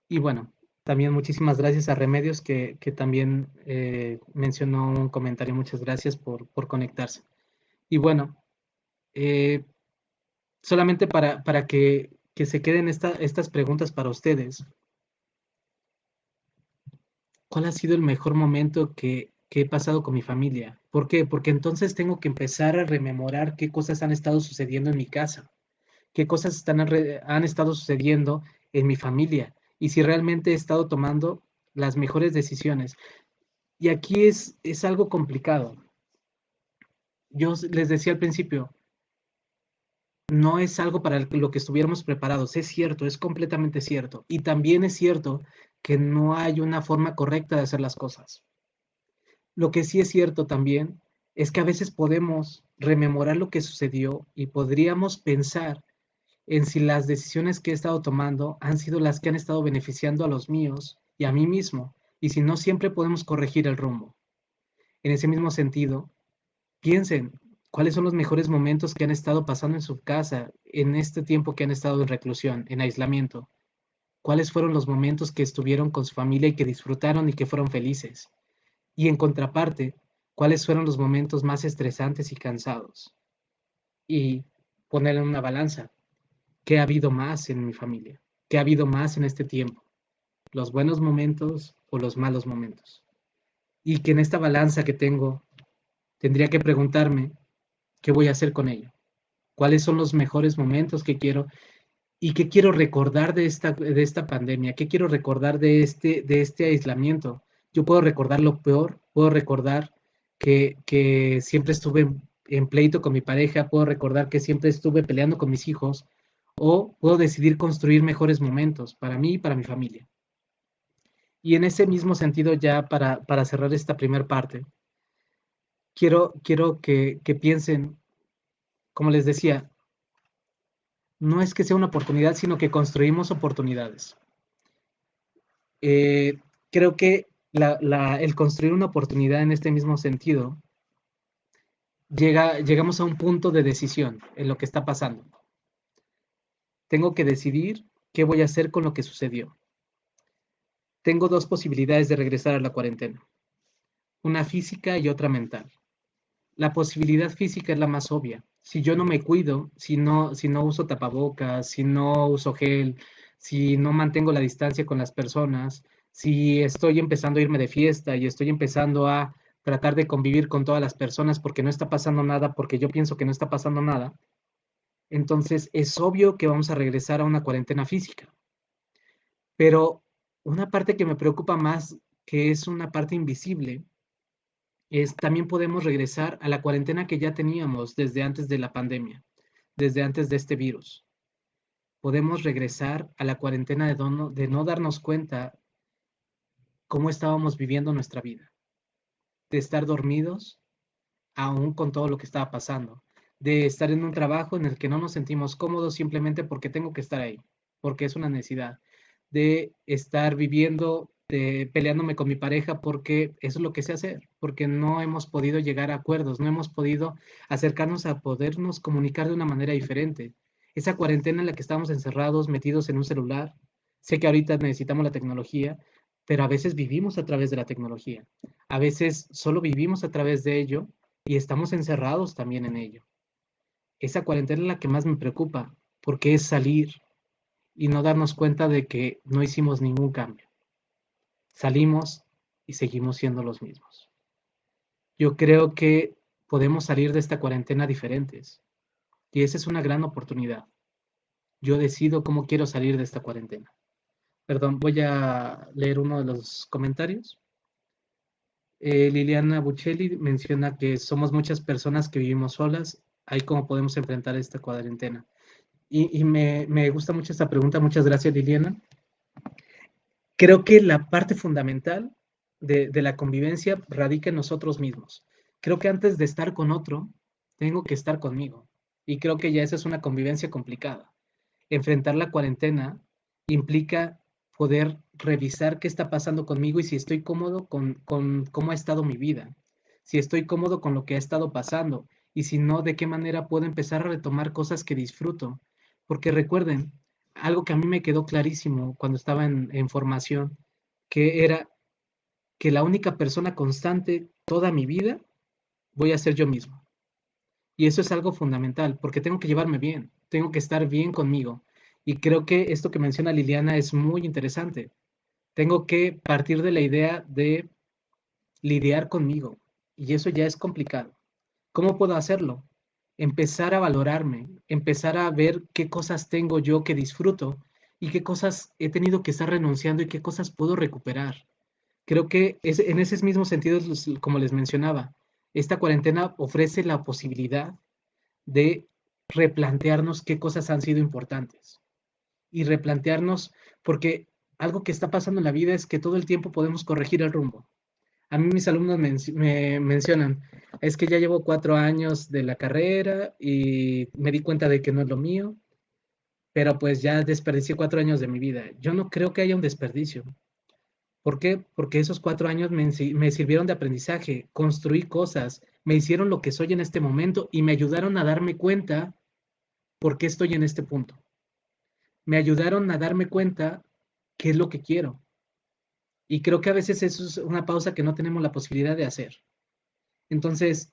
Y bueno, también muchísimas gracias a Remedios que también mencionó un comentario. Muchas gracias por conectarse. Y bueno, eh, solamente para que se queden estas preguntas para ustedes. ¿Cuál ha sido el mejor momento que he pasado con mi familia? ¿Por qué? Porque entonces tengo que empezar a rememorar qué cosas han estado sucediendo en mi casa, qué cosas han estado sucediendo en mi familia y si realmente he estado tomando las mejores decisiones. Y aquí es algo complicado. Les decía al principio, no es algo para lo que estuviéramos preparados. Es cierto, es completamente cierto. Y también es cierto que no hay una forma correcta de hacer las cosas. Lo que sí es cierto también es que a veces podemos rememorar lo que sucedió y podríamos pensar en si las decisiones que he estado tomando han sido las que han estado beneficiando a los míos y a mí mismo, y si no, siempre podemos corregir el rumbo. En ese mismo sentido, piensen cuáles son los mejores momentos que han estado pasando en su casa en este tiempo que han estado en reclusión, en aislamiento. ¿Cuáles fueron los momentos que estuvieron con su familia y que disfrutaron y que fueron felices? Y en contraparte, ¿cuáles fueron los momentos más estresantes y cansados? Y poner en una balanza, ¿qué ha habido más en mi familia? ¿Qué ha habido más en este tiempo? ¿Los buenos momentos o los malos momentos? Y que en esta balanza que tengo, tendría que preguntarme, ¿qué voy a hacer con ello? ¿Cuáles son los mejores momentos que quiero y qué quiero recordar de esta pandemia? ¿Qué quiero recordar de este aislamiento? Yo puedo recordar lo peor, puedo recordar que siempre estuve en pleito con mi pareja, puedo recordar que siempre estuve peleando con mis hijos, o puedo decidir construir mejores momentos para mí y para mi familia. Y en ese mismo sentido, ya para cerrar esta primera parte, quiero que piensen, como les decía, no es que sea una oportunidad, sino que construimos oportunidades. Eh, Creo que el construir una oportunidad en este mismo sentido, llegamos a un punto de decisión en lo que está pasando. Tengo que decidir qué voy a hacer con lo que sucedió. Tengo dos posibilidades de regresar a la cuarentena, una física y otra mental. La posibilidad física es la más obvia. Si yo no me cuido, si no uso tapabocas, si no uso gel, si no mantengo la distancia con las personas, si estoy empezando a irme de fiesta y estoy empezando a tratar de convivir con todas las personas porque no está pasando nada, porque yo pienso que no está pasando nada, entonces es obvio que vamos a regresar a una cuarentena física. Pero una parte que me preocupa más, que es una parte invisible, es también podemos regresar a la cuarentena que ya teníamos desde antes de la pandemia, desde antes de este virus. Podemos regresar a la cuarentena de no darnos cuenta cómo estábamos viviendo nuestra vida, de estar dormidos aún con todo lo que estaba pasando, de estar en un trabajo en el que no nos sentimos cómodos simplemente porque tengo que estar ahí, porque es una necesidad, de estar viviendo, peleándome con mi pareja porque eso es lo que sé hacer, porque no hemos podido llegar a acuerdos, no hemos podido acercarnos a podernos comunicar de una manera diferente. Esa cuarentena en la que estamos encerrados, metidos en un celular, sé que ahorita necesitamos la tecnología, pero a veces vivimos a través de la tecnología. A veces solo vivimos a través de ello y estamos encerrados también en ello. Esa cuarentena es la que más me preocupa, porque es salir y no darnos cuenta de que no hicimos ningún cambio. Salimos y seguimos siendo los mismos. Yo creo que podemos salir de esta cuarentena diferentes y esa es una gran oportunidad. Yo decido cómo quiero salir de esta cuarentena. Perdón, voy a leer uno de los comentarios. Liliana Buccelli menciona que somos muchas personas que vivimos solas. Ahí cómo podemos enfrentar esta cuarentena. Y me gusta mucho esta pregunta. Muchas gracias, Liliana. Creo que la parte fundamental de la convivencia radica en nosotros mismos. Creo que antes de estar con otro, tengo que estar conmigo. Y creo que ya esa es una convivencia complicada. Enfrentar la cuarentena implica poder revisar qué está pasando conmigo y si estoy cómodo con cómo ha estado mi vida, si estoy cómodo con lo que ha estado pasando y si no, de qué manera puedo empezar a retomar cosas que disfruto. Porque recuerden, algo que a mí me quedó clarísimo cuando estaba en formación, que era que la única persona constante toda mi vida voy a ser yo mismo. Y eso es algo fundamental, porque tengo que llevarme bien, tengo que estar bien conmigo. Y creo que esto que menciona Liliana es muy interesante. Tengo que partir de la idea de lidiar conmigo. Y eso ya es complicado. ¿Cómo puedo hacerlo? Empezar a valorarme, empezar a ver qué cosas tengo yo que disfruto y qué cosas he tenido que estar renunciando y qué cosas puedo recuperar. Creo que en ese mismo sentido, como les mencionaba, esta cuarentena ofrece la posibilidad de replantearnos qué cosas han sido importantes y replantearnos, porque algo que está pasando en la vida es que todo el tiempo podemos corregir el rumbo. A mí mis alumnos me mencionan, es que ya llevo 4 años de la carrera y me di cuenta de que no es lo mío, pero pues ya desperdicié 4 años de mi vida. Yo no creo que haya un desperdicio. ¿Por qué? Porque esos 4 años me sirvieron de aprendizaje, construí cosas, me hicieron lo que soy en este momento y me ayudaron a darme cuenta por qué estoy en este punto. Me ayudaron a darme cuenta qué es lo que quiero. Y creo que a veces eso es una pausa que no tenemos la posibilidad de hacer. Entonces,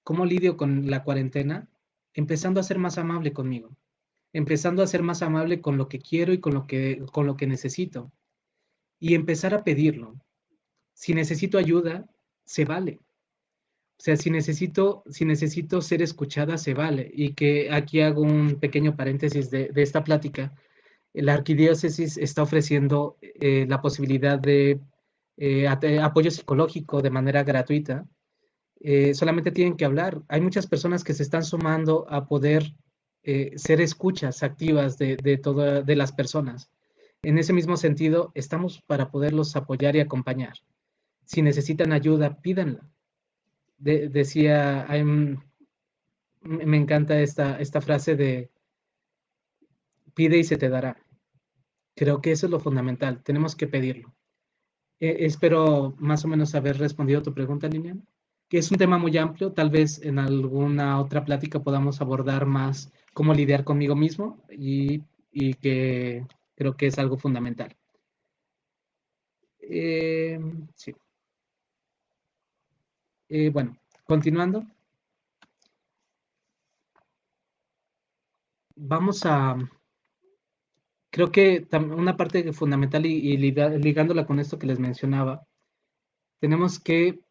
¿cómo lidio con la cuarentena? Empezando a ser más amable conmigo, empezando a ser más amable con lo que quiero y con lo que necesito. Y empezar a pedirlo. Si necesito ayuda, se vale. O sea, si necesito ser escuchada, se vale. Y que aquí hago un pequeño paréntesis de esta plática. La arquidiócesis está ofreciendo la posibilidad de apoyo psicológico de manera gratuita. Solamente tienen que hablar. Hay muchas personas que se están sumando a poder ser escuchas activas de las personas. En ese mismo sentido, estamos para poderlos apoyar y acompañar. Si necesitan ayuda, pídanla. Decía, me encanta esta frase de pide y se te dará. Creo que eso es lo fundamental, tenemos que pedirlo. Espero más o menos haber respondido a tu pregunta, Lilian, que es un tema muy amplio, tal vez en alguna otra plática podamos abordar más cómo lidiar conmigo mismo y que creo que es algo fundamental. Eh, sí. Bueno, continuando, vamos a, creo que una parte fundamental y ligándola con esto que les mencionaba, tenemos que,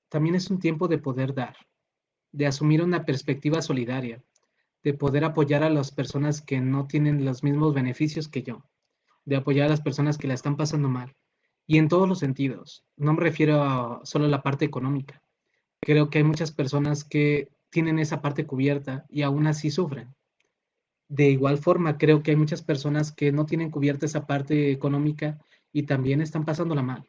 también es un tiempo de poder dar, de asumir una perspectiva solidaria, de poder apoyar a las personas que no tienen los mismos beneficios que yo, de apoyar a las personas que la están pasando mal. Y en todos los sentidos, no me refiero solo a la parte económica. Creo que hay muchas personas que tienen esa parte cubierta y aún así sufren. De igual forma, creo que hay muchas personas que no tienen cubierta esa parte económica y también están pasándola mal.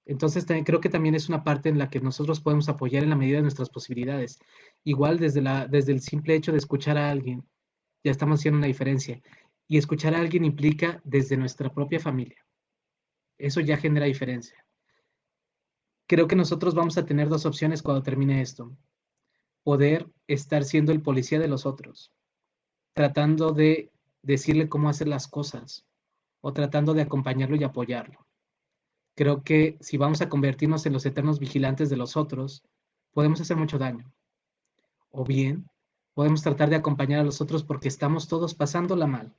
Entonces, creo que también es una parte en la que nosotros podemos apoyar en la medida de nuestras posibilidades. Igual desde el simple hecho de escuchar a alguien, ya estamos haciendo una diferencia. Y escuchar a alguien implica desde nuestra propia familia. Eso ya genera diferencia. Creo que nosotros vamos a tener dos opciones cuando termine esto. Poder estar siendo el policía de los otros, tratando de decirle cómo hacer las cosas o tratando de acompañarlo y apoyarlo. Creo que si vamos a convertirnos en los eternos vigilantes de los otros, podemos hacer mucho daño. O bien, podemos tratar de acompañar a los otros porque estamos todos pasándola mal,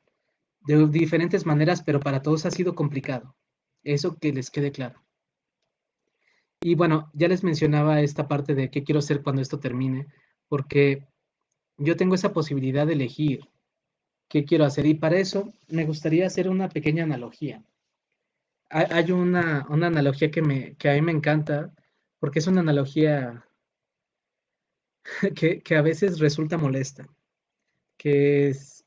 de diferentes maneras, pero para todos ha sido complicado. Eso que les quede claro. Y bueno, ya les mencionaba esta parte de qué quiero hacer cuando esto termine, porque yo tengo esa posibilidad de elegir qué quiero hacer y para eso me gustaría hacer una pequeña analogía. Hay una analogía que a mí me encanta porque es una analogía que a veces resulta molesta, que es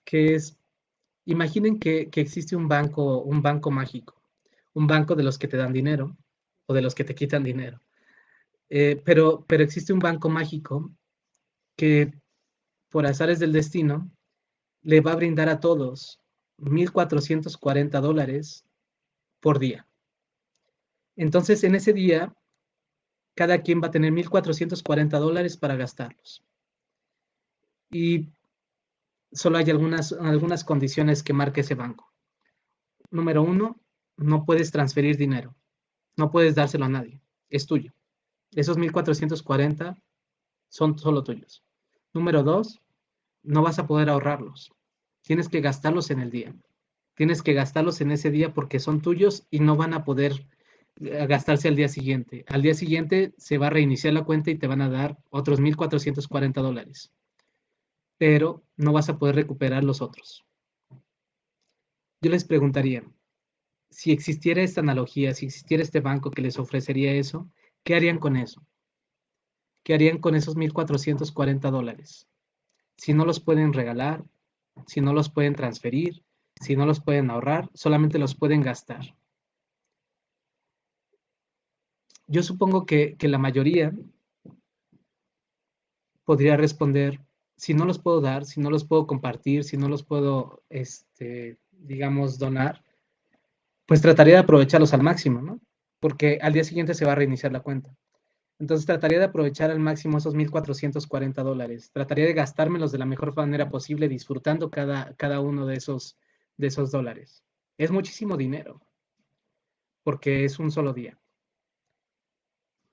imaginen que existe un banco mágico, un banco de los que te dan dinero o de los que te quitan dinero. Pero existe un banco mágico que por azares del destino le va a brindar a todos $1,440 por día. Entonces, en ese día, cada quien va a tener $1,440 para gastarlos. Y solo hay algunas condiciones que marca ese banco. Número 1, no puedes transferir dinero. No puedes dárselo a nadie. Es tuyo. Esos 1,440 son solo tuyos. Número 2, no vas a poder ahorrarlos. Tienes que gastarlos en el día. Tienes que gastarlos en ese día porque son tuyos y no van a poder gastarse al día siguiente. Al día siguiente se va a reiniciar la cuenta y te van a dar otros $1,440, pero no vas a poder recuperar los otros. Yo les preguntaría, si existiera esta analogía, si existiera este banco que les ofrecería eso, ¿qué harían con eso? ¿Qué harían con esos $1,440? Si no los pueden regalar, si no los pueden transferir, si no los pueden ahorrar, solamente los pueden gastar. Yo supongo que la mayoría podría responder, si no los puedo dar, si no los puedo compartir, si no los puedo, digamos, donar, pues trataría de aprovecharlos al máximo, ¿no? Porque al día siguiente se va a reiniciar la cuenta. Entonces trataría de aprovechar al máximo esos $1,440. Trataría de gastármelos de la mejor manera posible, disfrutando cada uno de esos dólares. Es muchísimo dinero, porque es un solo día.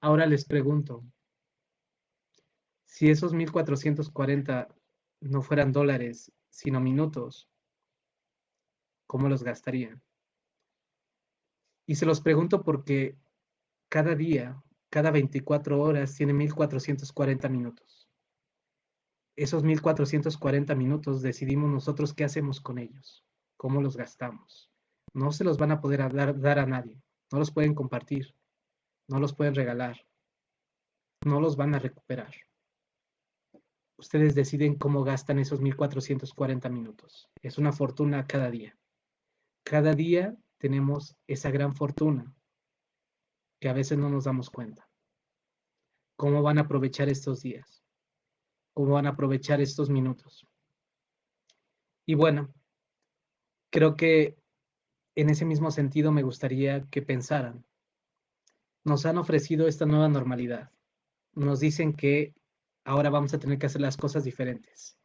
Ahora les pregunto, si esos 1,440 no fueran dólares, sino minutos, ¿cómo los gastarían? Y se los pregunto porque cada día, cada 24 horas, tiene 1,440 minutos. Esos 1,440 minutos decidimos nosotros qué hacemos con ellos, cómo los gastamos. No se los van a poder dar a nadie, no los pueden compartir, no los pueden regalar, no los van a recuperar. Ustedes deciden cómo gastan esos 1,440 minutos. Es una fortuna cada día. Cada día tenemos esa gran fortuna que a veces no nos damos cuenta. ¿Cómo van a aprovechar estos días? ¿Cómo van a aprovechar estos minutos? Y bueno, creo que en ese mismo sentido me gustaría que pensaran. Nos han ofrecido esta nueva normalidad. Nos dicen que ahora vamos a tener que hacer las cosas diferentes.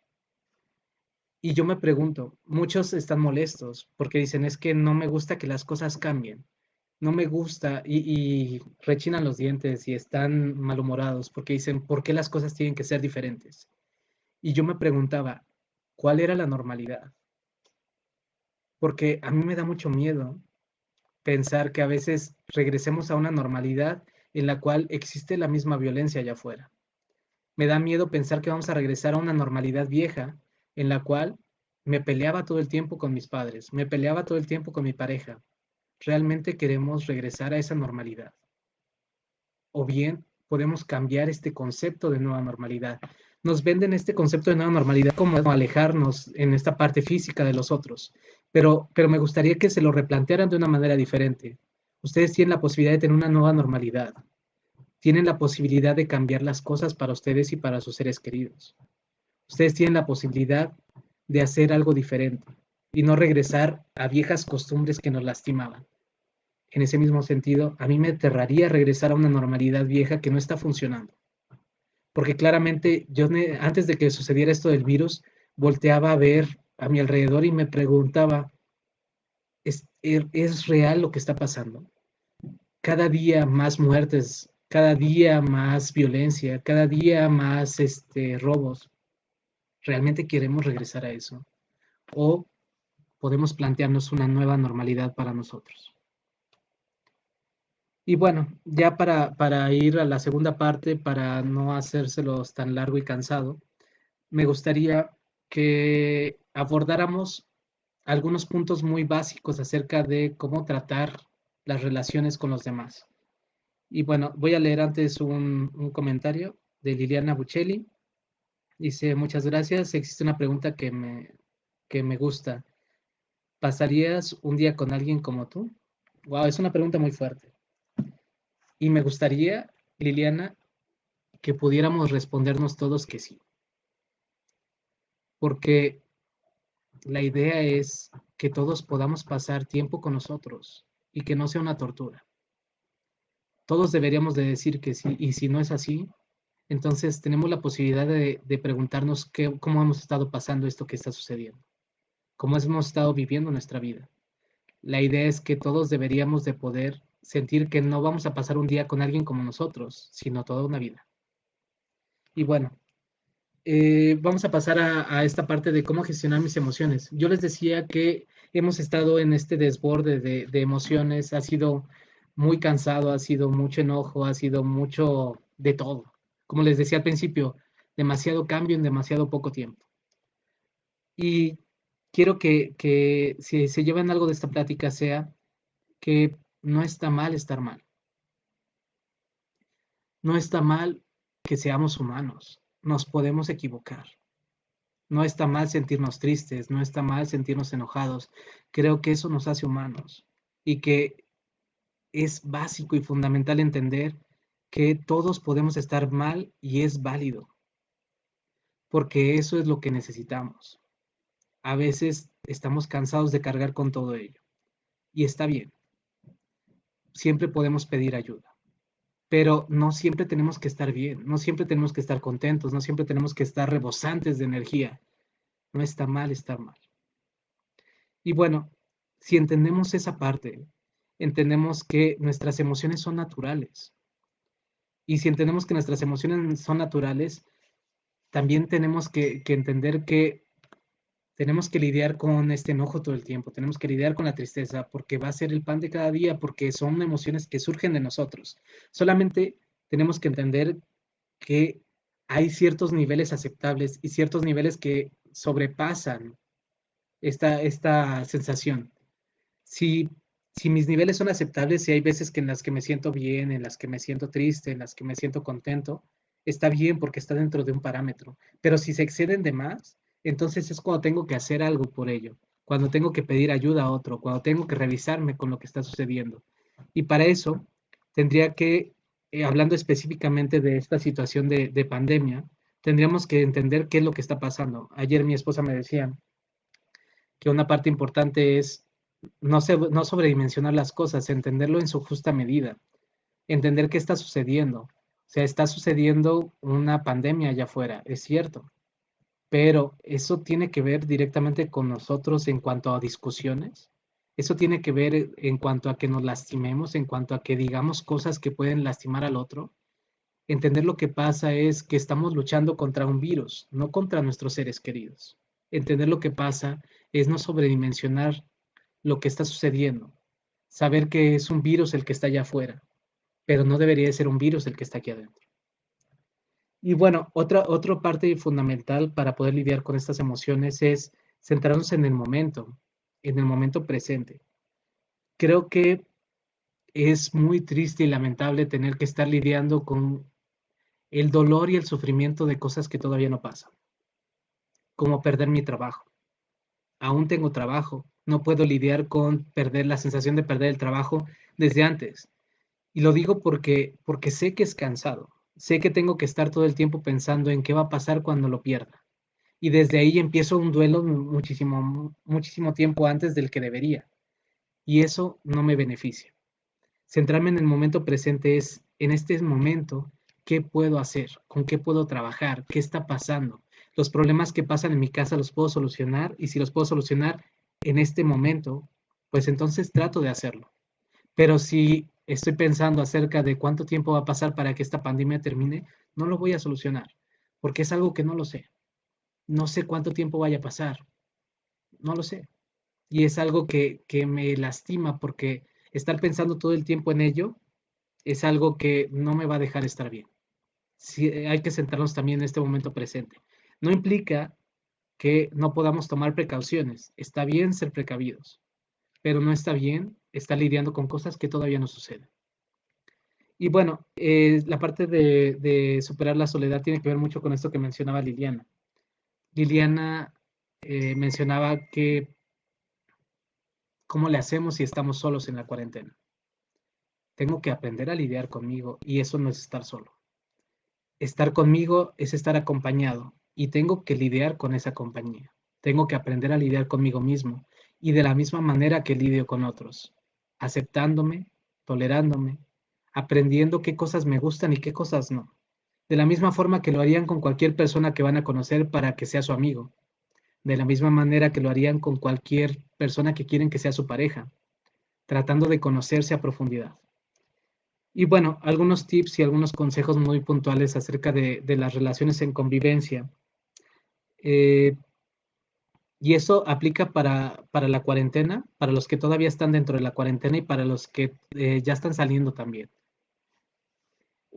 Y yo me pregunto, muchos están molestos porque dicen, es que no me gusta que las cosas cambien. No me gusta y rechinan los dientes y están malhumorados porque dicen, ¿por qué las cosas tienen que ser diferentes? Y yo me preguntaba, ¿cuál era la normalidad? Porque a mí me da mucho miedo pensar que a veces regresemos a una normalidad en la cual existe la misma violencia allá afuera. Me da miedo pensar que vamos a regresar a una normalidad vieja en la cual me peleaba todo el tiempo con mis padres, me peleaba todo el tiempo con mi pareja. ¿Realmente queremos regresar a esa normalidad? O bien podemos cambiar este concepto de nueva normalidad. Nos venden este concepto de nueva normalidad como alejarnos en esta parte física de los otros, pero me gustaría que se lo replantearan de una manera diferente. Ustedes tienen la posibilidad de tener una nueva normalidad. Tienen la posibilidad de cambiar las cosas para ustedes y para sus seres queridos. Ustedes tienen la posibilidad de hacer algo diferente y no regresar a viejas costumbres que nos lastimaban. En ese mismo sentido, a mí me aterraría regresar a una normalidad vieja que no está funcionando. Porque claramente yo antes de que sucediera esto del virus, volteaba a ver a mi alrededor y me preguntaba, ¿es real lo que está pasando? Cada día más muertes, cada día más violencia, cada día más robos. ¿Realmente queremos regresar a eso? ¿O podemos plantearnos una nueva normalidad para nosotros? Y bueno, ya para ir a la segunda parte, para no hacérselos tan largo y cansado, me gustaría que abordáramos algunos puntos muy básicos acerca de cómo tratar las relaciones con los demás. Y bueno, voy a leer antes un comentario de Liliana Buccelli. Dice, muchas gracias. Existe una pregunta que me gusta. ¿Pasarías un día con alguien como tú? Wow, es una pregunta muy fuerte. Y me gustaría, Liliana, que pudiéramos respondernos todos que sí. Porque la idea es que todos podamos pasar tiempo con nosotros y que no sea una tortura. Todos deberíamos de decir que sí, y si no es así, Entonces tenemos la posibilidad de preguntarnos cómo hemos estado pasando esto que está sucediendo, cómo hemos estado viviendo nuestra vida. La idea es que todos deberíamos de poder sentir que no vamos a pasar un día con alguien como nosotros, sino toda una vida. Y bueno, vamos a pasar a esta parte de cómo gestionar mis emociones. Yo les decía que hemos estado en este desborde de emociones, ha sido muy cansado, ha sido mucho enojo, ha sido mucho de todo. Como les decía al principio, demasiado cambio en demasiado poco tiempo. Y quiero que si se llevan algo de esta plática sea que no está mal estar mal. No está mal que seamos humanos. Nos podemos equivocar. No está mal sentirnos tristes, no está mal sentirnos enojados. Creo que eso nos hace humanos y que es básico y fundamental entender que todos podemos estar mal y es válido, porque eso es lo que necesitamos. A veces estamos cansados de cargar con todo ello y está bien. Siempre podemos pedir ayuda, pero no siempre tenemos que estar bien, no siempre tenemos que estar contentos, no siempre tenemos que estar rebosantes de energía. No está mal estar mal. Y bueno, si entendemos esa parte, entendemos que nuestras emociones son naturales. Y si entendemos que nuestras emociones son naturales, también tenemos que entender que tenemos que lidiar con este enojo todo el tiempo, tenemos que lidiar con la tristeza, porque va a ser el pan de cada día, porque son emociones que surgen de nosotros. Solamente tenemos que entender que hay ciertos niveles aceptables y ciertos niveles que sobrepasan esta sensación. Si, si mis niveles son aceptables, si hay veces que en las que me siento bien, en las que me siento triste, en las que me siento contento, está bien porque está dentro de un parámetro. Pero si se exceden de más, entonces es cuando tengo que hacer algo por ello, cuando tengo que pedir ayuda a otro, cuando tengo que revisarme con lo que está sucediendo. Y para eso tendría que, hablando específicamente de esta situación de pandemia, tendríamos que entender qué es lo que está pasando. Ayer mi esposa me decía que una parte importante es no sobredimensionar las cosas, entenderlo en su justa medida, entender qué está sucediendo. O sea, está sucediendo una pandemia allá afuera, es cierto, pero eso tiene que ver directamente con nosotros en cuanto a discusiones. Eso tiene que ver en cuanto a que nos lastimemos, en cuanto a que digamos cosas que pueden lastimar al otro. Entender lo que pasa es que estamos luchando contra un virus, no contra nuestros seres queridos. Entender lo que pasa es no sobredimensionar lo que está sucediendo, saber que es un virus el que está allá afuera, pero no debería de ser un virus el que está aquí adentro. Y bueno, otra parte fundamental para poder lidiar con estas emociones es centrarnos en el momento presente. Creo que es muy triste y lamentable tener que estar lidiando con el dolor y el sufrimiento de cosas que todavía no pasan, como perder mi trabajo. Aún tengo trabajo, no puedo lidiar con perder la sensación de perder el trabajo desde antes. Y lo digo porque sé que es cansado, sé que tengo que estar todo el tiempo pensando en qué va a pasar cuando lo pierda. Y desde ahí empiezo un duelo muchísimo tiempo antes del que debería. Y eso no me beneficia. Centrarme en el momento presente es, en este momento, ¿qué puedo hacer? ¿Con qué puedo trabajar? ¿Qué está pasando? Los problemas que pasan en mi casa los puedo solucionar y si los puedo solucionar en este momento, pues entonces trato de hacerlo. Pero si estoy pensando acerca de cuánto tiempo va a pasar para que esta pandemia termine, no lo voy a solucionar, porque es algo que no lo sé. No sé cuánto tiempo vaya a pasar, no lo sé. Y es algo que me lastima porque estar pensando todo el tiempo en ello es algo que no me va a dejar estar bien. Sí, hay que centrarnos también en este momento presente. No implica que no podamos tomar precauciones. Está bien ser precavidos, pero no está bien estar lidiando con cosas que todavía no suceden. Y bueno, la parte de superar la soledad tiene que ver mucho con esto que mencionaba Liliana. Liliana mencionaba que cómo le hacemos si estamos solos en la cuarentena. Tengo que aprender a lidiar conmigo y eso no es estar solo. Estar conmigo es estar acompañado y tengo que lidiar con esa compañía. Tengo que aprender a lidiar conmigo mismo y de la misma manera que lidio con otros, aceptándome, tolerándome, aprendiendo qué cosas me gustan y qué cosas no. de la misma forma que lo harían con cualquier persona que van a conocer para que sea su amigo, de la misma manera que lo harían con cualquier persona que quieren que sea su pareja, tratando de conocerse a profundidad. Y bueno, algunos tips y algunos consejos muy puntuales acerca de las relaciones en convivencia. Eh, y eso aplica para la cuarentena, para los que todavía están dentro de la cuarentena y para los que ya están saliendo también.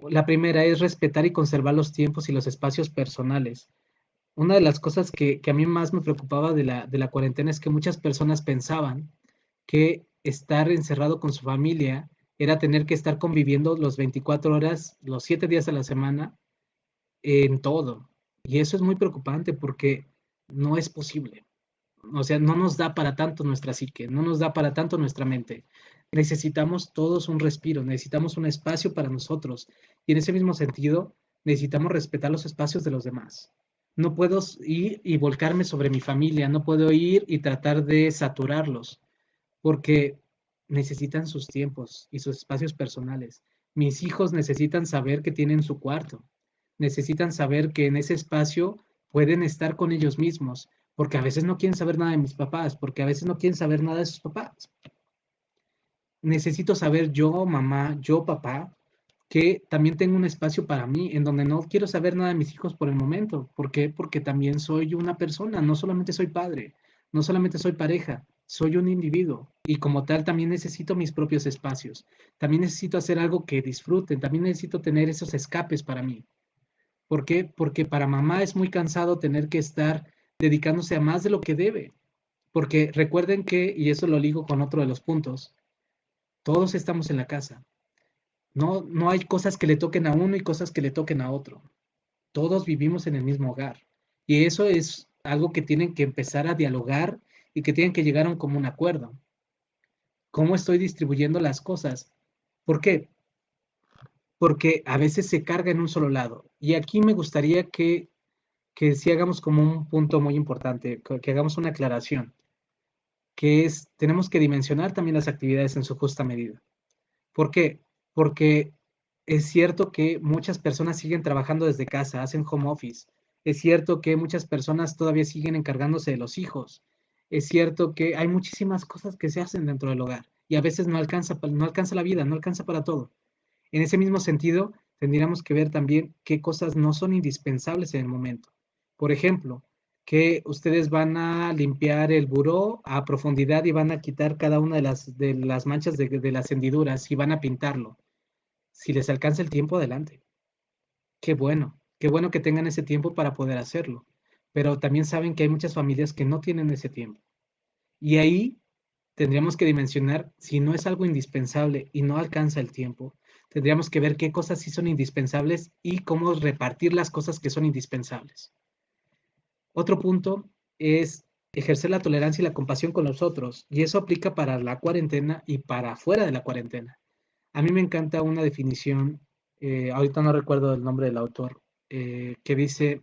La primera es respetar y conservar los tiempos y los espacios personales. Una de las cosas que a mí más me preocupaba de la cuarentena es que muchas personas pensaban que estar encerrado con su familia era tener que estar conviviendo los 24 horas, los 7 días a la semana, en todo. Y eso es muy preocupante porque no es posible. O sea, no nos da para tanto nuestra psique, no nos da para tanto nuestra mente. Necesitamos todos un respiro, necesitamos un espacio para nosotros. Y en ese mismo sentido, necesitamos respetar los espacios de los demás. No puedo ir y volcarme sobre mi familia, no puedo ir y tratar de saturarlos, porque necesitan sus tiempos y sus espacios personales. Mis hijos necesitan saber que tienen su cuarto, necesitan saber que en ese espacio pueden estar con ellos mismos, porque a veces no quieren saber nada de mis papás, porque a veces no quieren saber nada de sus papás. Necesito saber yo, mamá, yo, papá, que también tengo un espacio para mí, en donde no quiero saber nada de mis hijos por el momento. ¿Por qué? Porque también soy una persona, no solamente soy padre, no solamente soy pareja, soy un individuo y como tal también necesito mis propios espacios. También necesito hacer algo que disfruten, también necesito tener esos escapes para mí. ¿Por qué? Porque para mamá es muy cansado tener que estar dedicándose a más de lo que debe. Porque recuerden que, y eso lo ligo con otro de los puntos, todos estamos en la casa. No, no hay cosas que le toquen a uno y cosas que le toquen a otro. Todos vivimos en el mismo hogar. Y eso es algo que tienen que empezar a dialogar y que tienen que llegar a un común acuerdo. ¿Cómo estoy distribuyendo las cosas? ¿Por qué? Porque a veces se carga en un solo lado. Y aquí me gustaría que sí hagamos como un punto muy importante, que hagamos una aclaración, que es, tenemos que dimensionar también las actividades en su justa medida. ¿Por qué? Porque es cierto que muchas personas siguen trabajando desde casa, hacen home office. Es cierto que muchas personas todavía siguen encargándose de los hijos. Es cierto que hay muchísimas cosas que se hacen dentro del hogar y a veces no alcanza la vida, no alcanza para todo. En ese mismo sentido, tendríamos que ver también qué cosas no son indispensables en el momento. Por ejemplo, que ustedes van a limpiar el buró a profundidad y van a quitar cada una de las manchas de las hendiduras y van a pintarlo. Si les alcanza el tiempo, adelante. Qué bueno que tengan ese tiempo para poder hacerlo. Pero también saben que hay muchas familias que no tienen ese tiempo. Y ahí tendríamos que dimensionar si no es algo indispensable y no alcanza el tiempo. Tendríamos que ver qué cosas sí son indispensables y cómo repartir las cosas que son indispensables. Otro punto es ejercer la tolerancia y la compasión con los otros, y eso aplica para la cuarentena y para fuera de la cuarentena. A mí me encanta una definición, ahorita no recuerdo el nombre del autor, que dice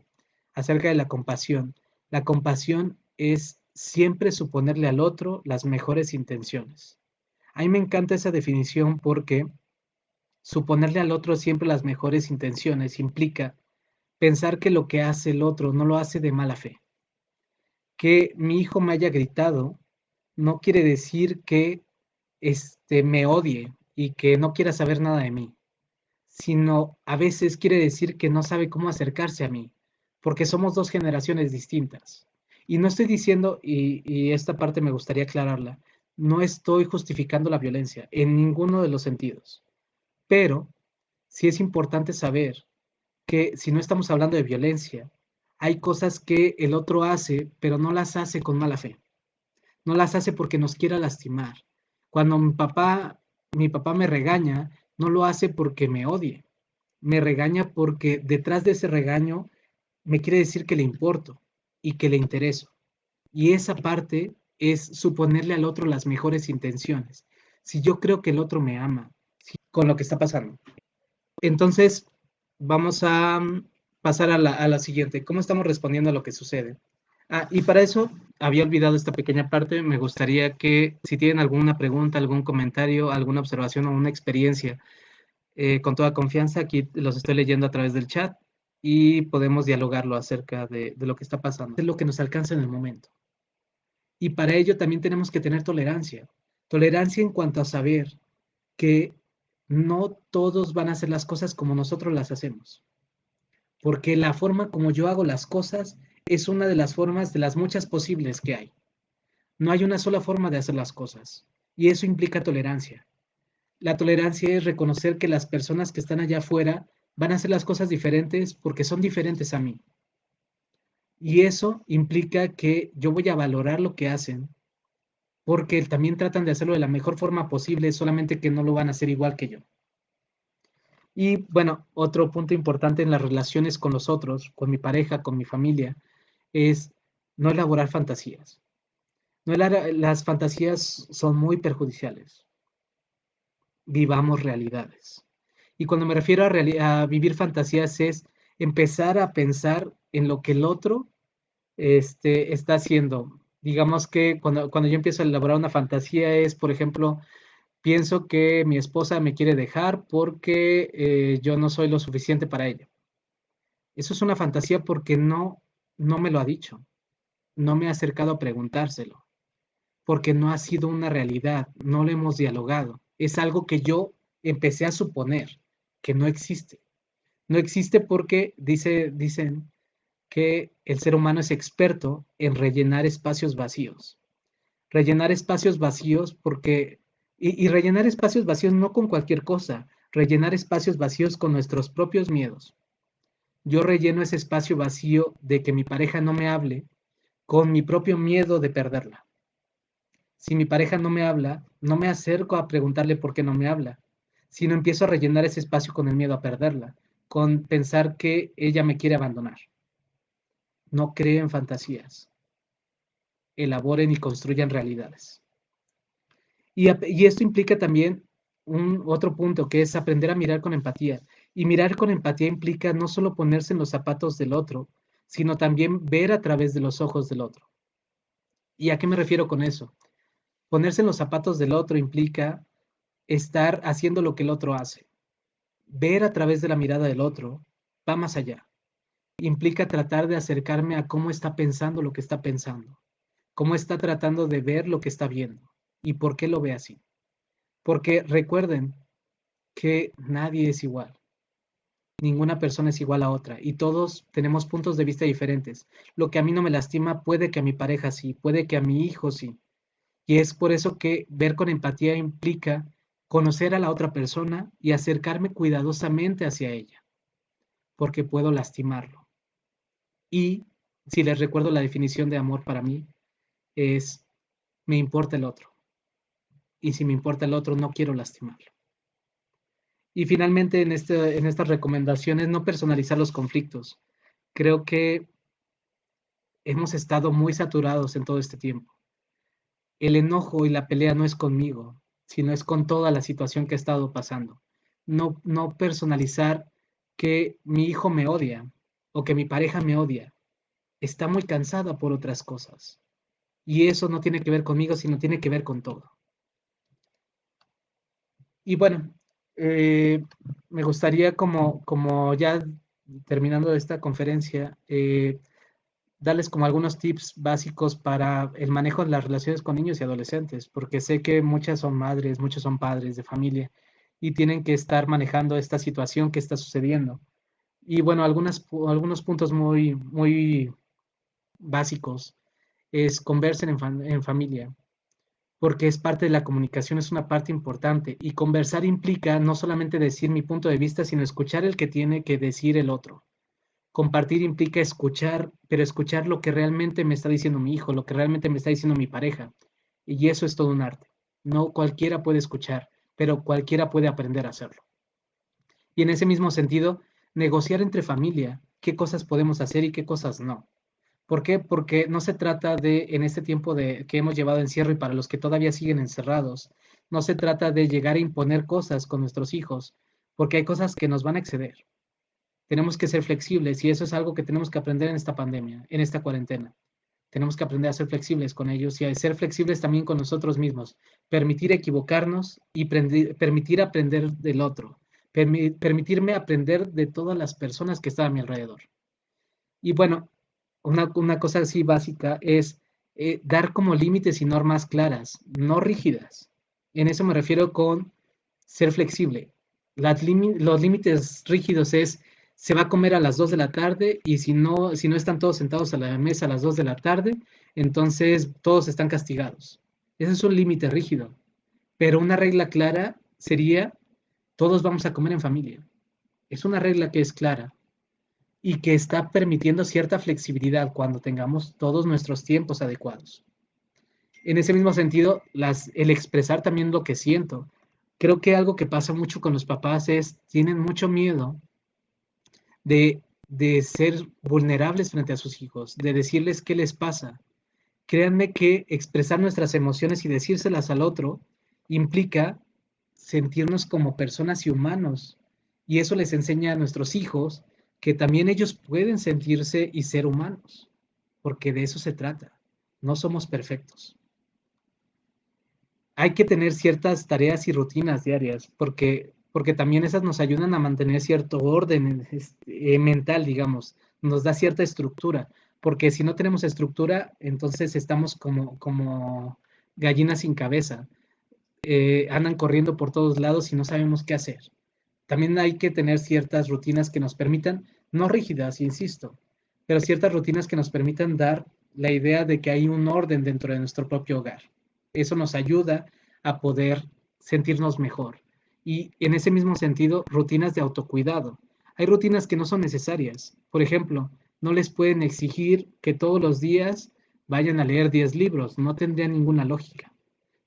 acerca de la compasión. La compasión es siempre suponerle al otro las mejores intenciones. A mí me encanta esa definición porque suponerle al otro siempre las mejores intenciones implica pensar que lo que hace el otro no lo hace de mala fe. Que mi hijo me haya gritado no quiere decir que me odie y que no quiera saber nada de mí, sino a veces quiere decir que no sabe cómo acercarse a mí, porque somos dos generaciones distintas. Y no estoy diciendo, y esta parte me gustaría aclararla, no estoy justificando la violencia en ninguno de los sentidos, pero sí es importante saber que si no estamos hablando de violencia, hay cosas que el otro hace, pero no las hace con mala fe, no las hace porque nos quiera lastimar. Cuando mi papá me regaña, no lo hace porque me odie, me regaña porque detrás de ese regaño me quiere decir que le importo y que le intereso. Y esa parte es suponerle al otro las mejores intenciones. Si yo creo que el otro me ama, con lo que está pasando. Entonces, vamos a pasar a la siguiente. ¿Cómo estamos respondiendo a lo que sucede? Y para eso, había olvidado esta pequeña parte. Me gustaría que si tienen alguna pregunta, algún comentario, alguna observación o una experiencia con toda confianza. Aquí los estoy leyendo a través del chat y podemos dialogarlo acerca de lo que está pasando. Es lo que nos alcanza en el momento. Y para ello también tenemos que tener tolerancia. Tolerancia en cuanto a saber que no todos van a hacer las cosas como nosotros las hacemos. Porque la forma como yo hago las cosas es una de las formas de las muchas posibles que hay. No hay una sola forma de hacer las cosas. Y eso implica tolerancia. La tolerancia es reconocer que las personas que están allá afuera van a hacer las cosas diferentes porque son diferentes a mí. Y eso implica que yo voy a valorar lo que hacen porque también tratan de hacerlo de la mejor forma posible, solamente que no lo van a hacer igual que yo. Y bueno, otro punto importante en las relaciones con los otros, con mi pareja, con mi familia, es no elaborar fantasías. No las fantasías son muy perjudiciales. Vivamos realidades. Y cuando me refiero a vivir fantasías es empezar a pensar en lo que el otro está haciendo. Digamos que cuando yo empiezo a elaborar una fantasía es, por ejemplo, pienso que mi esposa me quiere dejar porque yo no soy lo suficiente para ella. Eso es una fantasía porque no me lo ha dicho, no me ha acercado a preguntárselo, porque no ha sido una realidad, no lo hemos dialogado. Es algo que yo empecé a suponer que no existe. No existe porque dicen que el ser humano es experto en rellenar espacios vacíos. Rellenar espacios vacíos porque, y rellenar espacios vacíos no con cualquier cosa, rellenar espacios vacíos con nuestros propios miedos. Yo relleno ese espacio vacío de que mi pareja no me hable con mi propio miedo de perderla. Si mi pareja no me habla, no me acerco a preguntarle por qué no me habla, sino empiezo a rellenar ese espacio con el miedo a perderla, con pensar que ella me quiere abandonar. No creo en fantasías, elaboren y construyan realidades. Y esto implica también otro punto, que es aprender a mirar con empatía. Y mirar con empatía implica no solo ponerse en los zapatos del otro, sino también ver a través de los ojos del otro. ¿Y a qué me refiero con eso? Ponerse en los zapatos del otro implica estar haciendo lo que el otro hace. Ver a través de la mirada del otro va más allá. Implica tratar de acercarme a cómo está pensando lo que está pensando, cómo está tratando de ver lo que está viendo y por qué lo ve así. Porque recuerden que nadie es igual. Ninguna persona es igual a otra y todos tenemos puntos de vista diferentes. Lo que a mí no me lastima puede que a mi pareja sí, puede que a mi hijo sí. Y es por eso que ver con empatía implica conocer a la otra persona y acercarme cuidadosamente hacia ella, porque puedo lastimarlo. Y si les recuerdo la definición de amor para mí, es me importa el otro. Y si me importa el otro, no quiero lastimarlo. Y finalmente, en estas recomendaciones, no personalizar los conflictos. Creo que hemos estado muy saturados en todo este tiempo. El enojo y la pelea no es conmigo, sino es con toda la situación que he estado pasando. No personalizar que mi hijo me odia o que mi pareja me odia. Está muy cansada por otras cosas. Y eso no tiene que ver conmigo, sino tiene que ver con todo. Y bueno, me gustaría como ya terminando esta conferencia, darles como algunos tips básicos para el manejo de las relaciones con niños y adolescentes, porque sé que muchas son madres, muchos son padres de familia y tienen que estar manejando esta situación que está sucediendo. Y bueno, algunos puntos muy básicos es conversen en familia, porque es parte de la comunicación, es una parte importante. Y conversar implica no solamente decir mi punto de vista, sino escuchar el que tiene que decir el otro. Compartir implica escuchar, pero escuchar lo que realmente me está diciendo mi hijo, lo que realmente me está diciendo mi pareja. Y eso es todo un arte. No cualquiera puede escuchar, pero cualquiera puede aprender a hacerlo. Y en ese mismo sentido, negociar entre familia qué cosas podemos hacer y qué cosas no. ¿Por qué? Porque no se trata de, en este tiempo que hemos llevado encierro y para los que todavía siguen encerrados, no se trata de llegar a imponer cosas con nuestros hijos, porque hay cosas que nos van a exceder. Tenemos que ser flexibles y eso es algo que tenemos que aprender en esta pandemia, en esta cuarentena. Tenemos que aprender a ser flexibles con ellos y a ser flexibles también con nosotros mismos, permitir equivocarnos y permitir aprender del otro, permitirme aprender de todas las personas que están a mi alrededor. Y bueno, una cosa así básica es dar como límites y normas claras, no rígidas. En eso me refiero con ser flexible. Los límites rígidos es, se va a comer a las 2 de la tarde y si no están todos sentados a la mesa a las 2 de la tarde, entonces todos están castigados. Ese es un límite rígido. Pero una regla clara sería, todos vamos a comer en familia. Es una regla que es clara y que está permitiendo cierta flexibilidad cuando tengamos todos nuestros tiempos adecuados. En ese mismo sentido, el expresar también lo que siento. Creo que algo que pasa mucho con los papás es, tienen mucho miedo de ser vulnerables frente a sus hijos, de decirles qué les pasa. Créanme que expresar nuestras emociones y decírselas al otro implica sentirnos como personas y humanos. Y eso les enseña a nuestros hijos que también ellos pueden sentirse y ser humanos, porque de eso se trata. No somos perfectos. Hay que tener ciertas tareas y rutinas diarias, porque también esas nos ayudan a mantener cierto orden mental, digamos, nos da cierta estructura, porque si no tenemos estructura, entonces estamos como gallinas sin cabeza, andan corriendo por todos lados y no sabemos qué hacer. También hay que tener ciertas rutinas que nos permitan, no rígidas, insisto, pero ciertas rutinas que nos permitan dar la idea de que hay un orden dentro de nuestro propio hogar. Eso nos ayuda a poder sentirnos mejor. Y en ese mismo sentido, rutinas de autocuidado. Hay rutinas que no son necesarias. Por ejemplo, no les pueden exigir que todos los días vayan a leer 10 libros. No tendría ninguna lógica.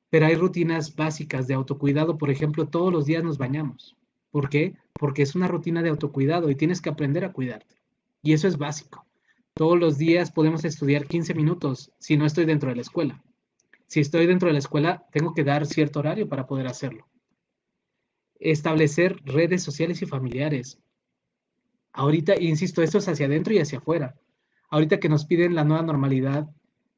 Pero hay rutinas básicas de autocuidado. Por ejemplo, todos los días nos bañamos. ¿Por qué? Porque es una rutina de autocuidado y tienes que aprender a cuidarte. Y eso es básico. Todos los días podemos estudiar 15 minutos si no estoy dentro de la escuela. Si estoy dentro de la escuela, tengo que dar cierto horario para poder hacerlo. Establecer redes sociales y familiares. Ahorita, insisto, esto es hacia adentro y hacia afuera. Ahorita que nos piden la nueva normalidad,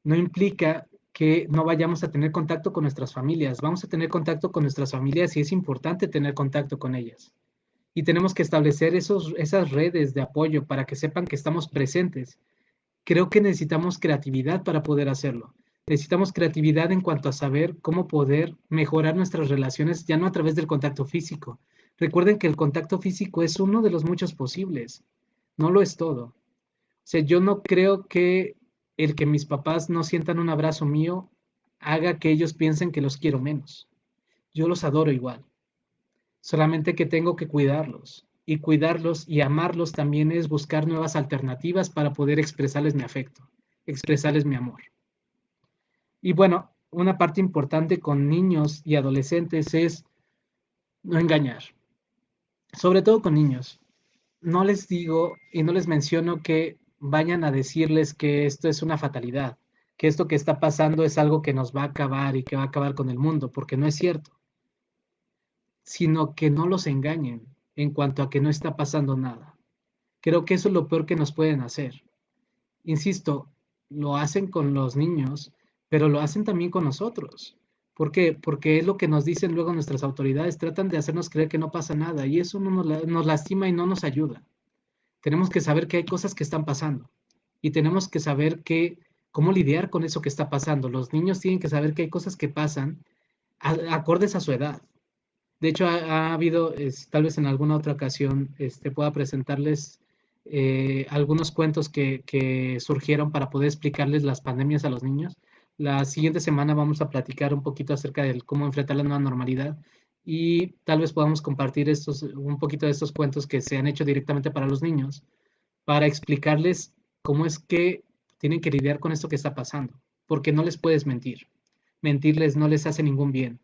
no implica que no vayamos a tener contacto con nuestras familias. Vamos a tener contacto con nuestras familias y es importante tener contacto con ellas. Y tenemos que establecer esas redes de apoyo para que sepan que estamos presentes. Creo que necesitamos creatividad para poder hacerlo. Necesitamos creatividad en cuanto a saber cómo poder mejorar nuestras relaciones, ya no a través del contacto físico. Recuerden que el contacto físico es uno de los muchos posibles, no lo es todo. O sea, yo no creo que el que mis papás no sientan un abrazo mío haga que ellos piensen que los quiero menos. Yo los adoro igual, solamente que tengo que cuidarlos. Y cuidarlos y amarlos también es buscar nuevas alternativas para poder expresarles mi afecto, expresarles mi amor. Y bueno, una parte importante con niños y adolescentes es no engañar, sobre todo con niños. No les digo y no les menciono que vayan a decirles que esto es una fatalidad, que esto que está pasando es algo que nos va a acabar y que va a acabar con el mundo, porque no es cierto, sino que no los engañen en cuanto a que no está pasando nada. Creo que eso es lo peor que nos pueden hacer. Insisto, lo hacen con los niños, pero lo hacen también con nosotros. ¿Por qué? Porque es lo que nos dicen luego nuestras autoridades, tratan de hacernos creer que no pasa nada y eso no nos lastima y no nos ayuda. Tenemos que saber que hay cosas que están pasando y tenemos que saber cómo lidiar con eso que está pasando. Los niños tienen que saber que hay cosas que pasan acordes a su edad. De hecho, ha habido, tal vez en alguna otra ocasión, pueda presentarles algunos cuentos que surgieron para poder explicarles las pandemias a los niños. La siguiente semana vamos a platicar un poquito acerca de cómo enfrentar la nueva normalidad y tal vez podamos compartir un poquito de estos cuentos que se han hecho directamente para los niños, para explicarles cómo es que tienen que lidiar con esto que está pasando, porque no les puedes mentir. Mentirles no les hace ningún bien.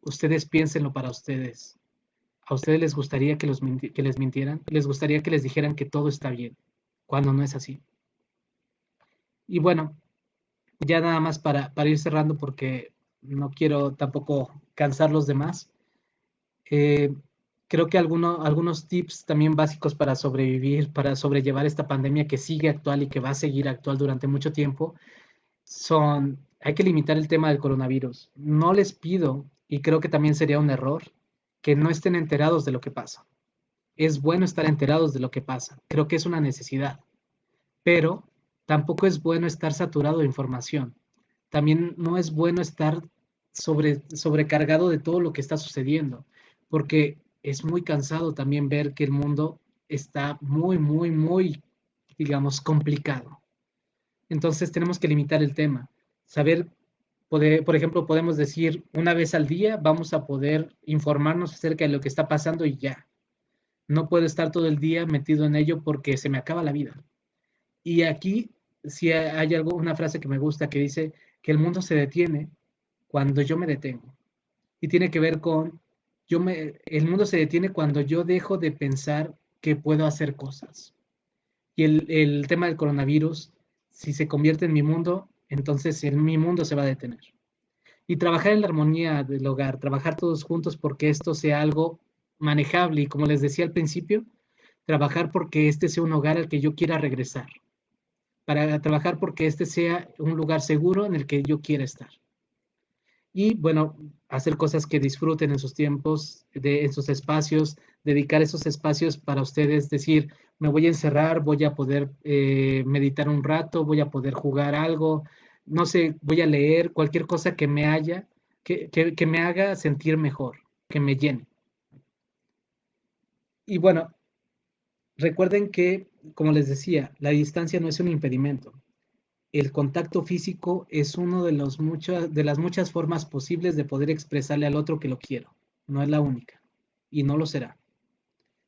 Ustedes piénsenlo para ustedes. ¿A ustedes les gustaría que les mintieran? ¿Les gustaría que les dijeran que todo está bien, cuando no es así? Y bueno, ya nada más para ir cerrando, porque no quiero tampoco cansar los demás. Creo que algunos tips también básicos para sobrevivir, para sobrellevar esta pandemia que sigue actual y que va a seguir actual durante mucho tiempo, hay que limitar el tema del coronavirus. No les pido, y creo que también sería un error, que no estén enterados de lo que pasa. Es bueno estar enterados de lo que pasa. Creo que es una necesidad, pero tampoco es bueno estar saturado de información. También no es bueno estar sobrecargado de todo lo que está sucediendo, porque es muy cansado también ver que el mundo está muy, digamos, complicado. Entonces tenemos que limitar el tema, saber, por ejemplo, podemos decir una vez al día vamos a poder informarnos acerca de lo que está pasando y ya. No puedo estar todo el día metido en ello porque se me acaba la vida. Y aquí sí hay algo, una frase que me gusta que dice que el mundo se detiene cuando yo me detengo. Y tiene que ver con, el mundo se detiene cuando yo dejo de pensar que puedo hacer cosas. Y el tema del coronavirus, si se convierte en mi mundo, entonces en mi mundo se va a detener. Y trabajar en la armonía del hogar, trabajar todos juntos porque esto sea algo manejable y como les decía al principio, trabajar porque este sea un hogar al que yo quiera regresar, para trabajar porque este sea un lugar seguro en el que yo quiera estar. Y bueno, hacer cosas que disfruten en sus tiempos, en sus espacios, dedicar esos espacios para ustedes, decir, me voy a encerrar, voy a poder meditar un rato, voy a poder jugar algo, no sé, voy a leer cualquier cosa que me haya, que me haga sentir mejor, que me llene. Y bueno, recuerden que, como les decía, la distancia no es un impedimento. El contacto físico es uno de de las muchas formas posibles de poder expresarle al otro que lo quiero. No es la única y no lo será.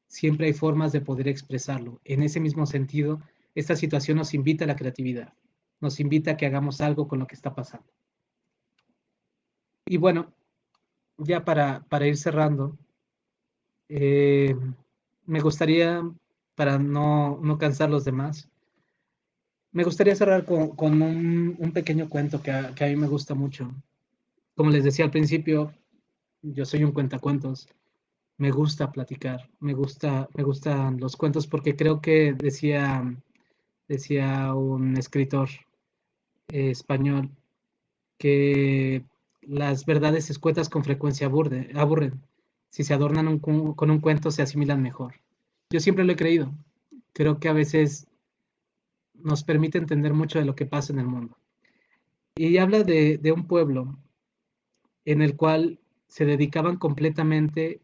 Siempre hay formas de poder expresarlo. En ese mismo sentido, esta situación nos invita a la creatividad, nos invita a que hagamos algo con lo que está pasando. Y bueno, ya para ir cerrando, eh, me gustaría, para no cansar los demás, me gustaría cerrar con un pequeño cuento que a mí me gusta mucho. Como les decía al principio, yo soy un cuentacuentos. Me gusta platicar, me gustan los cuentos porque creo que decía un escritor español que las verdades escuetas con frecuencia aburren. Si se adornan con un cuento, se asimilan mejor. Yo siempre lo he creído. Creo que a veces nos permite entender mucho de lo que pasa en el mundo. Y habla de un pueblo en el cual se dedicaban completamente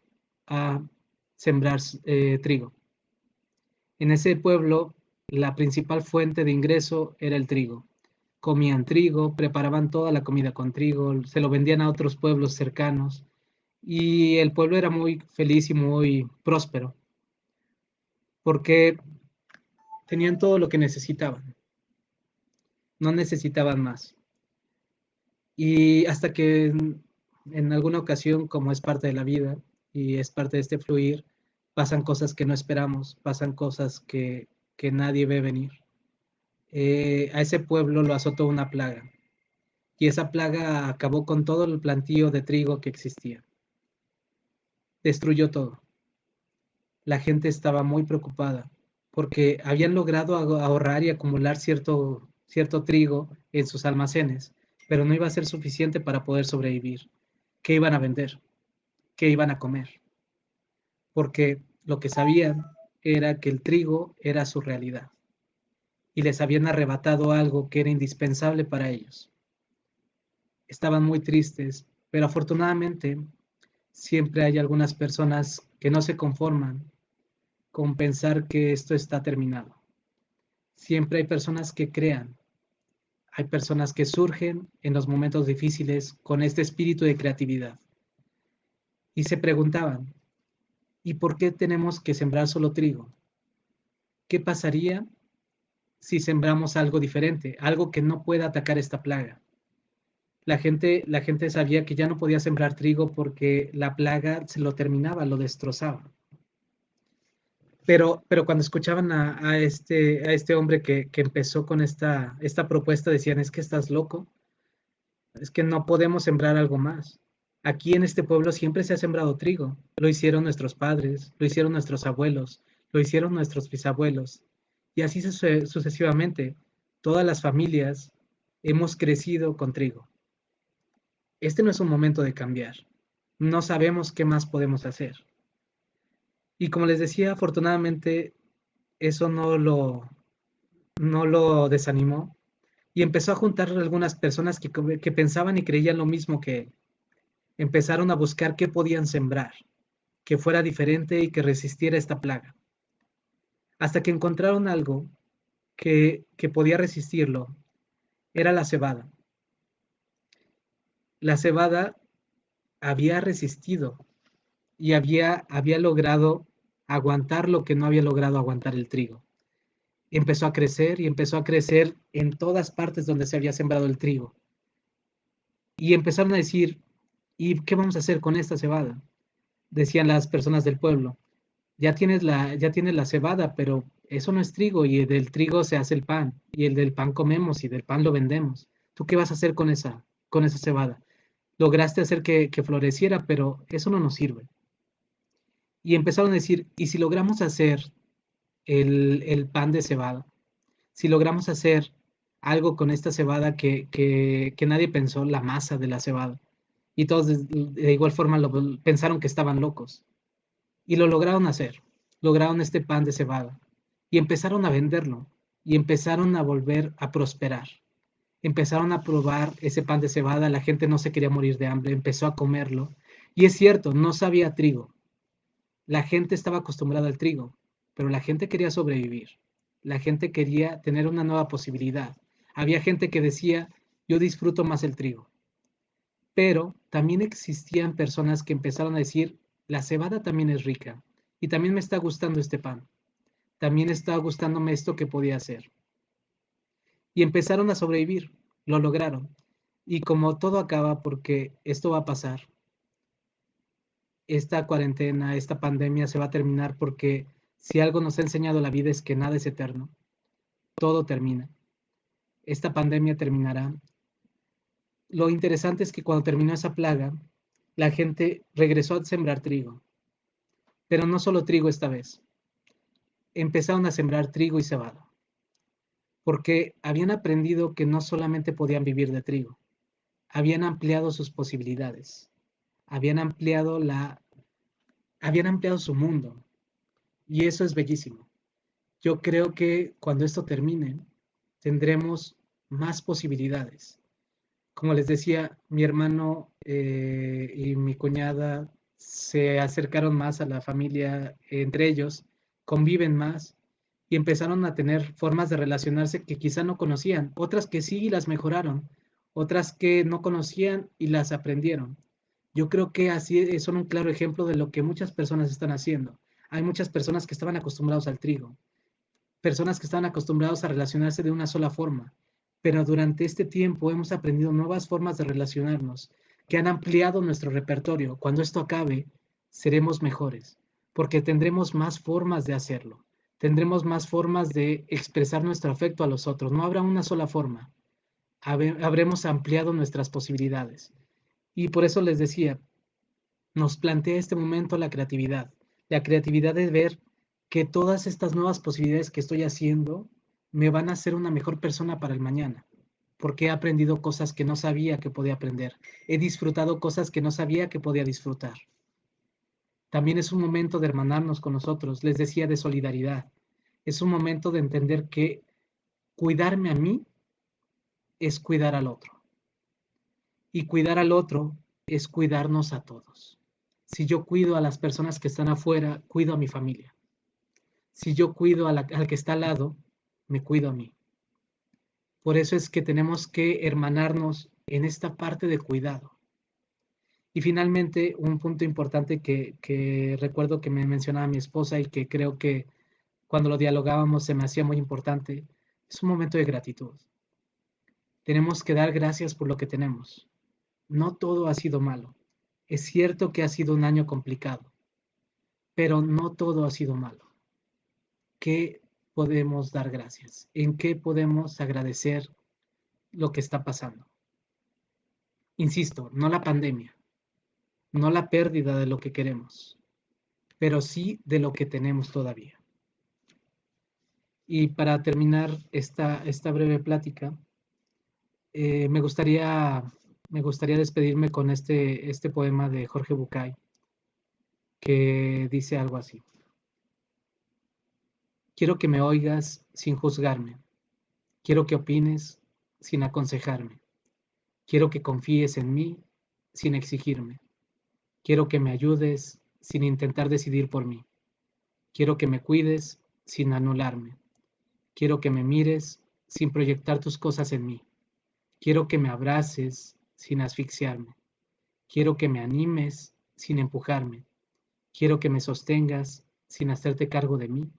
a sembrar trigo. En ese pueblo, la principal fuente de ingreso era el trigo. Comían trigo, preparaban toda la comida con trigo, se lo vendían a otros pueblos cercanos y el pueblo era muy feliz y muy próspero porque tenían todo lo que necesitaban, no necesitaban más. Y hasta que en alguna ocasión, como es parte de la vida y es parte de este fluir, pasan cosas que no esperamos, pasan cosas que nadie ve venir. A ese pueblo lo azotó una plaga y esa plaga acabó con todo el plantío de trigo que existía. Destruyó todo. La gente estaba muy preocupada porque habían logrado ahorrar y acumular cierto trigo en sus almacenes, pero no iba a ser suficiente para poder sobrevivir. ¿Qué iban a vender? ¿Qué iban a comer? Porque lo que sabían era que el trigo era su realidad y les habían arrebatado algo que era indispensable para ellos. Estaban muy tristes, pero afortunadamente siempre hay algunas personas que no se conforman con pensar que esto está terminado. Siempre hay personas que crean, hay personas que surgen en los momentos difíciles con este espíritu de creatividad y se preguntaban, ¿y por qué tenemos que sembrar solo trigo? ¿Qué pasaría si sembramos algo diferente, algo que no pueda atacar esta plaga? La gente sabía que ya no podía sembrar trigo porque la plaga se lo terminaba, lo destrozaba. Pero cuando escuchaban a este hombre que empezó con esta propuesta, decían, es que estás loco, es que no podemos sembrar algo más. Aquí en este pueblo siempre se ha sembrado trigo, lo hicieron nuestros padres, lo hicieron nuestros abuelos, lo hicieron nuestros bisabuelos, y así sucesivamente. Todas las familias hemos crecido con trigo. Este no es un momento de cambiar, No sabemos qué más podemos hacer. Y como les decía, afortunadamente eso no lo desanimó y empezó a juntar algunas personas que pensaban y creían lo mismo que él. Empezaron a buscar qué podían sembrar, que fuera diferente y que resistiera esta plaga. Hasta que encontraron algo que podía resistirlo, era la cebada. La cebada había resistido y había logrado aguantar lo que no había logrado aguantar el trigo. Empezó a crecer y empezó a crecer en todas partes donde se había sembrado el trigo. Y empezaron a decir, ¿y qué vamos a hacer con esta cebada? Decían las personas del pueblo, ya tienes la cebada, pero eso no es trigo y del trigo se hace el pan y el del pan comemos y del pan lo vendemos. ¿Tú qué vas a hacer con esa cebada? Lograste hacer que floreciera, pero eso no nos sirve. Y empezaron a decir, ¿y si logramos hacer el pan de cebada? Si logramos hacer algo con esta cebada que nadie pensó, la masa de la cebada, y todos de igual forma pensaron que estaban locos, y lo lograron hacer, lograron este pan de cebada, y empezaron a venderlo, y empezaron a volver a prosperar. Empezaron a probar ese pan de cebada, la gente no se quería morir de hambre, empezó a comerlo, y es cierto, no sabía trigo, la gente estaba acostumbrada al trigo, pero la gente quería sobrevivir. La gente quería tener una nueva posibilidad. Había gente que decía, yo disfruto más el trigo. Pero también existían personas que empezaron a decir, la cebada también es rica y también me está gustando este pan. También está gustándome esto que podía hacer. Y empezaron a sobrevivir. Lo lograron. Y como todo acaba porque esto va a pasar, esta cuarentena, esta pandemia se va a terminar porque si algo nos ha enseñado la vida es que nada es eterno, todo termina. Esta pandemia terminará. Lo interesante es que cuando terminó esa plaga, la gente regresó a sembrar trigo, pero no solo trigo esta vez, empezaron a sembrar trigo y cebada, porque habían aprendido que no solamente podían vivir de trigo, habían ampliado sus posibilidades, habían ampliado habían ampliado su mundo, y eso es bellísimo. Yo creo que cuando esto termine, tendremos más posibilidades. Como les decía, mi hermano y mi cuñada se acercaron más a la familia entre ellos, conviven más y empezaron a tener formas de relacionarse que quizá no conocían, otras que sí las mejoraron, otras que no conocían y las aprendieron. Yo creo que así son un claro ejemplo de lo que muchas personas están haciendo. Hay muchas personas que estaban acostumbrados al trigo, personas que estaban acostumbrados a relacionarse de una sola forma, pero durante este tiempo hemos aprendido nuevas formas de relacionarnos que han ampliado nuestro repertorio. Cuando esto acabe, seremos mejores, porque tendremos más formas de hacerlo, tendremos más formas de expresar nuestro afecto a los otros. No habrá una sola forma, habremos ampliado nuestras posibilidades. Y por eso les decía, nos plantea este momento la creatividad de ver que todas estas nuevas posibilidades que estoy haciendo me van a hacer una mejor persona para el mañana, porque he aprendido cosas que no sabía que podía aprender, he disfrutado cosas que no sabía que podía disfrutar. También es un momento de hermanarnos con nosotros, les decía, de solidaridad. Es un momento de entender que cuidarme a mí es cuidar al otro y cuidar al otro es cuidarnos a todos. Si yo cuido a las personas que están afuera, cuido a mi familia. Si yo cuido al que está al lado, me cuido a mí. Por eso es que tenemos que hermanarnos en esta parte de cuidado. Y finalmente, un punto importante que recuerdo que me mencionaba mi esposa y que creo que cuando lo dialogábamos se me hacía muy importante, es un momento de gratitud. Tenemos que dar gracias por lo que tenemos. No todo ha sido malo. Es cierto que ha sido un año complicado, pero no todo ha sido malo. ¿Qué podemos dar gracias? ¿En qué podemos agradecer lo que está pasando? Insisto, no la pandemia, no la pérdida de lo que queremos, pero sí de lo que tenemos todavía. Y para terminar esta breve plática, me gustaría me gustaría despedirme con este poema de Jorge Bucay, que dice algo así. Quiero que me oigas sin juzgarme. Quiero que opines sin aconsejarme. Quiero que confíes en mí sin exigirme. Quiero que me ayudes sin intentar decidir por mí. Quiero que me cuides sin anularme. Quiero que me mires sin proyectar tus cosas en mí. Quiero que me abraces sin asfixiarme. Quiero que me animes sin empujarme. Quiero que me sostengas sin hacerte cargo de mí.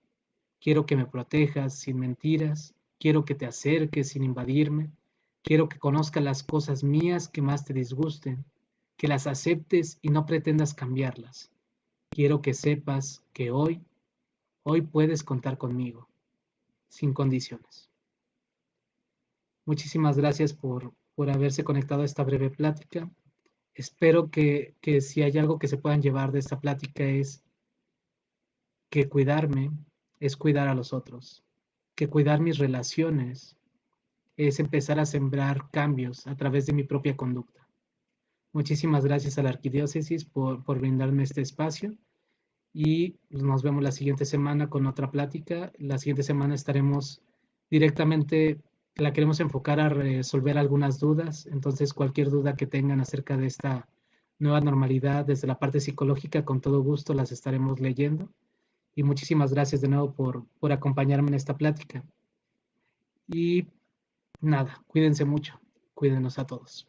Quiero que me protejas sin mentiras. Quiero que te acerques sin invadirme. Quiero que conozcas las cosas mías que más te disgusten, que las aceptes y no pretendas cambiarlas. Quiero que sepas que hoy puedes contar conmigo, sin condiciones. Muchísimas gracias por haberse conectado a esta breve plática. Espero que si hay algo que se puedan llevar de esta plática es que cuidarme es cuidar a los otros, que cuidar mis relaciones es empezar a sembrar cambios a través de mi propia conducta. Muchísimas gracias a la Arquidiócesis por brindarme este espacio y nos vemos la siguiente semana con otra plática. La siguiente semana estaremos directamente, la queremos enfocar a resolver algunas dudas, entonces cualquier duda que tengan acerca de esta nueva normalidad desde la parte psicológica, con todo gusto las estaremos leyendo. Y muchísimas gracias de nuevo por acompañarme en esta plática. Y nada, cuídense mucho, cuídenos a todos.